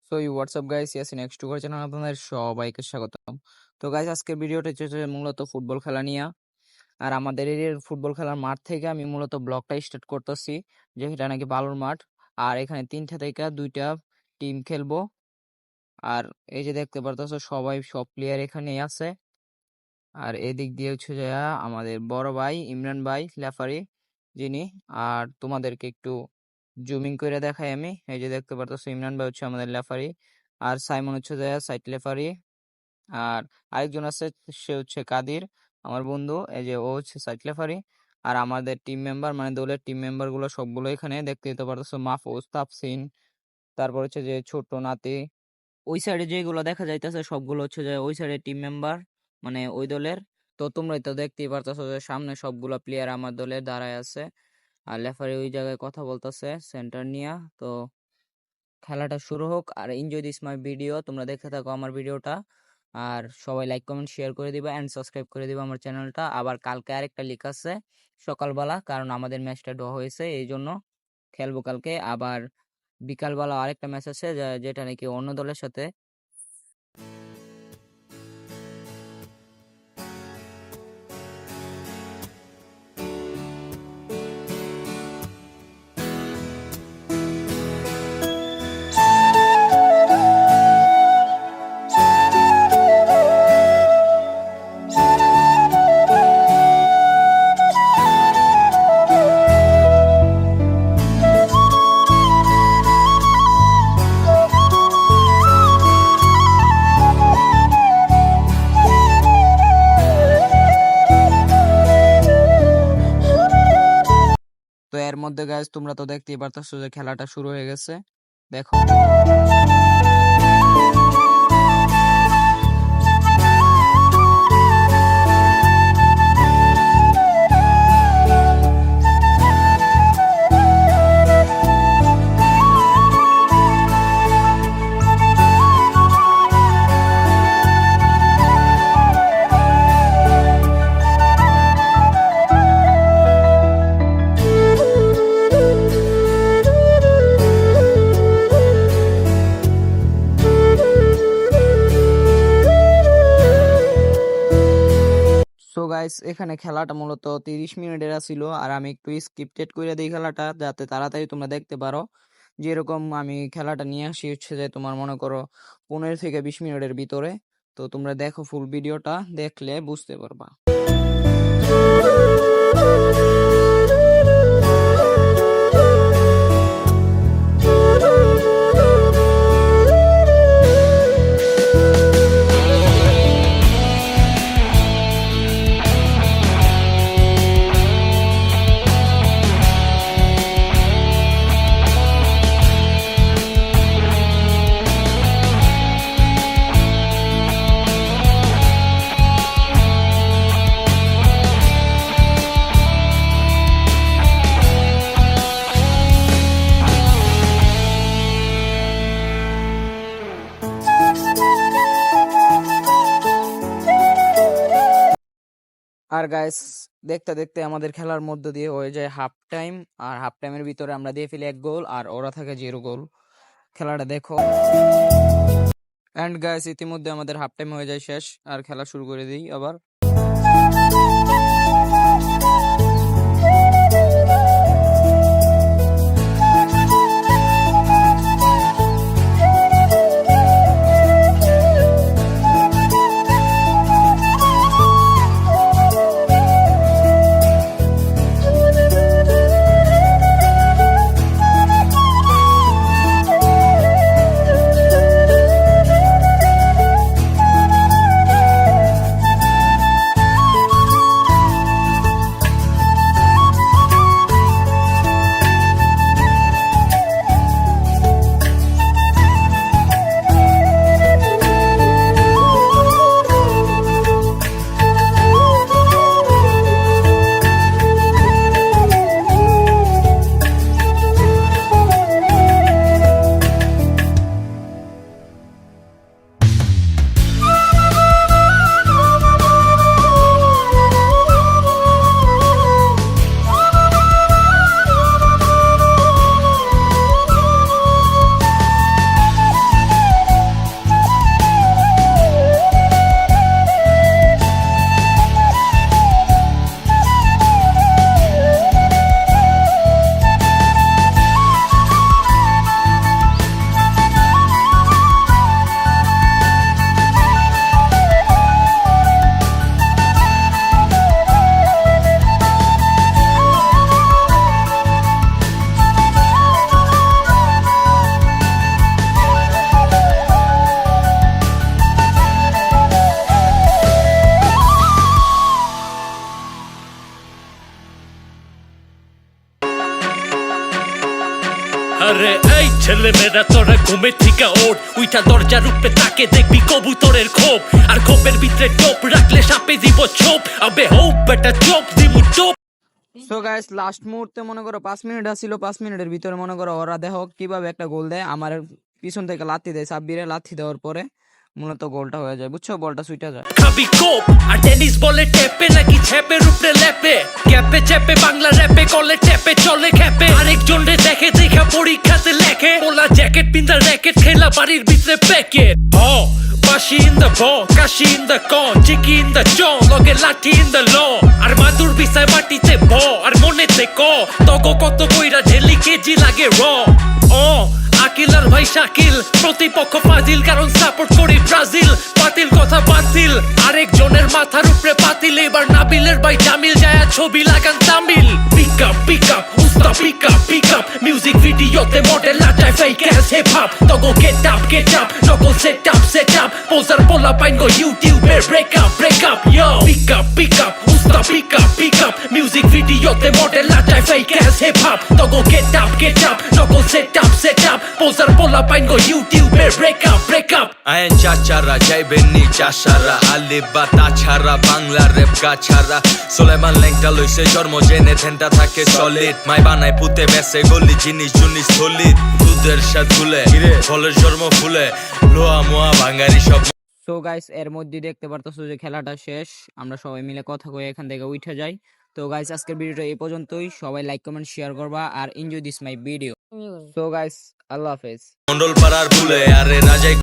So you what's up guys, yes next to channel আপনাদের সবাইকে স্বাগতম। তো গাইস, আজকের ভিডিওটা হচ্ছে মূলত ফুটবল খেলা নিয়ে। আর আমাদের এরিয়ার ফুটবল খেলার মাঠ থেকে আমি মূলত ব্লগটা স্টার্ট করতেছি, যেটা নাকি বালুর মাঠ। আর এখানে 3টা থেকে 2টা টিম খেলবো। আর এই যে দেখতে পারতেছো সব প্লেয়ার এখানেই আছে। আর এদিক দিয়ে হচ্ছে যে আমাদের বড় ভাই ইমরান ভাই লেফারি যিনি। আর তোমাদেরকে একটু জুমিং করে দেখাই আমি। এই যে দেখতে পারতেছো ইমরান ভাই হচ্ছে আমাদের লেফারি, আর সাইমন হচ্ছে যে সাইড লেফারি। আর আরেকজন আছে, সে হচ্ছে কাদির, আমার বন্ধু। এই যে ও হচ্ছে সাইড লেফারি। আর আমাদের টিম মেম্বার মানে দলের টিম মেম্বার গুলো সবগুলো এখানে দেখতে দিতে পারতেছো, মাহফুজ, তাফসিন, তারপর হচ্ছে যে ছোট নাতি। ওই সাইডে যেগুলো দেখা যাইতেছে সবগুলো হচ্ছে যে ওই সাইডের টিম মেম্বার, মানে ওই দলের। তো তোমরাই তো দেখতেই পারতেছো যে সামনে সবগুলো প্লেয়ার আমার দলের দাঁড়ায় আছে। আর লেফারি ওই জায়গায় কথা বলতেছে সেন্টার নিয়ে। তো খেলাটা শুরু হোক, আর এনজয় দিস মাই ভিডিও। তোমরা দেখতে থাকো আমার ভিডিওটা, আর সবাই লাইক কমেন্ট শেয়ার করে দিবা এন্ড সাবস্ক্রাইব করে দিবা আমার চ্যানেলটা। আবার কালকে আরেকটা লিক আছে সকালবেলা, কারণ আমাদের ম্যাচটা ড্র হয়েছে, এই জন্য খেলবো কালকে। আবার বিকালবেলা আরেকটা ম্যাচ আছে যেটা নাকি অন্য দলের সাথে। তো এর মধ্যে গাইজ তোমরা তো দেখতেই পারতেছো যে খেলাটা শুরু হয়ে গেছে, দেখো। সো গাইস, এখানে খেলাটা মূলত 30 মিনিটের ছিল, আর আমি একটু স্ক্রিপ্টেড করে দিই খেলাটা, যাতে তাড়াতাড়ি তোমরা দেখতে পারো। যেরকম আমি খেলাটা নিয়ে আসি হচ্ছে যে তোমার মনে করো 15 থেকে 20 মিনিটের ভিতরে। তো তোমরা দেখো, ফুল ভিডিওটা দেখলে বুঝতে পারবা। আর গাইস, দেখতে দেখতে আমাদের খেলার মধ্য দিয়ে হয়ে যায় হাফ টাইম। আর হাফ টাইমের ভিতরে আমরা দিয়ে ফেলি 1 গোল, আর ওরা থাকে 0 গোল। খেলাটা দেখো। এন্ড গাইস, ইতিমধ্যে আমাদের হাফ টাইম হয়ে যায় শেষ, আর খেলা শুরু করে দিই আবার। ছেলে মেয়েরা তোরা ঘুমে থেকে ওঠ, উইটা দরজার উপরে তাকে দেখবি কবুতরের খোপ, আর খোপের ভিতরে টোপ রাখলে সাপে দিব ছোপ, আবে হোপ বেটা চোপ দিমু টোপ। সো গাইস লাস্ট মুহূর্তে মনে করো 5 মিনিট আসছিল, 5 মিনিটের ভিতরে মনে করো ওরা দেখো কিভাবে একটা গোল দেয়। আমার পিছন থেকে লাথি দেয়, সাব্বিরে লাথি দেওয়ার পরে মূলত গোলটা হয়ে যায়, বুঝছো, বলটা সুইটা যায়। খাবি কোপ আর টেনিস বলে টেপে নাকি ছেপের উপরে লেপে, ক্যাপে চেপে বাংলা র্যাপে কলে টেপে চলে খেপে, আরেকজন রে দেখে দেখা পরীক্ষাতে লেখে, ওলা জ্যাকেট পিন্দা র্যাকেট খেলা বাড়ির ভিতরে প্যাকেট। বাসি ইন দ্য ব, কাশি ইন দ্য ক, চিকি ইন দ্য চ, লগে লাঠি ইন দ্য ল, আর মাদুর বিছায় মাটিতে ব, আর মনেতে ক, তগো কত কইরা ঢেলি কেজি লাগে র। আকিল আর ভাই শাকিল প্রতিপক্ষ ফাজিল, কারণ সাপোর্ট করি ব্রাজিল, বাতিল কথা বাতিল, আরেকজনের মাথার উপরে পাতিল, এবার নাবিলের ভাই জামিল যায় ছবি লাগান তামিল। পিক আপ উস্তা পিক আপ মিউজিক ভিডিওতে মডেল নাচায় ফেক অ্যাস হিপ হপ, তগো গেট আপ নকল সেট আপ পোজার পোলা পাইন গো ইউটিউবে break up yo. Pick up উস্তা পিক আপ মিউজিক ভিডিওতে মডেল নাচায় ফেক অ্যাস হিপ হপ, তগো গেট আপ নকল সেট আপ পোজার পোলা পাইন গো ইউটিউবে ব্রেক আপ। আইন চাচারা যাইবেন নি চাষারা, আলি বা তাছাড়া বাংলা রেপ গাছারা, সোলেমান ল্যাংটা লইছে জন্ম জেনে ধ্যানটা থাকে সলিড, মাই বানায় পুতে বেসে গলি জিনিস স্থলিত, দুধের সাথ ফুলে ফলের জন্ম ফুলে, লোয়া মোয়া ভাঙ্গারি সব। সো গাইস এর মধ্যে দেখতে পারতেছো যে খেলাটা শেষ, আমরা সবাই মিলে কথা কয়ে এখান থেকে উঠে যাই। তো গাইস আজকের ভিডিওটা এই পর্যন্তই, সবাই লাইক কমেন্ট শেয়ার করবা আর enjoy this my video. So guys আল্লাহ হাফেজ। মন্ডল পাড়ার ফুলে আরে রাজাই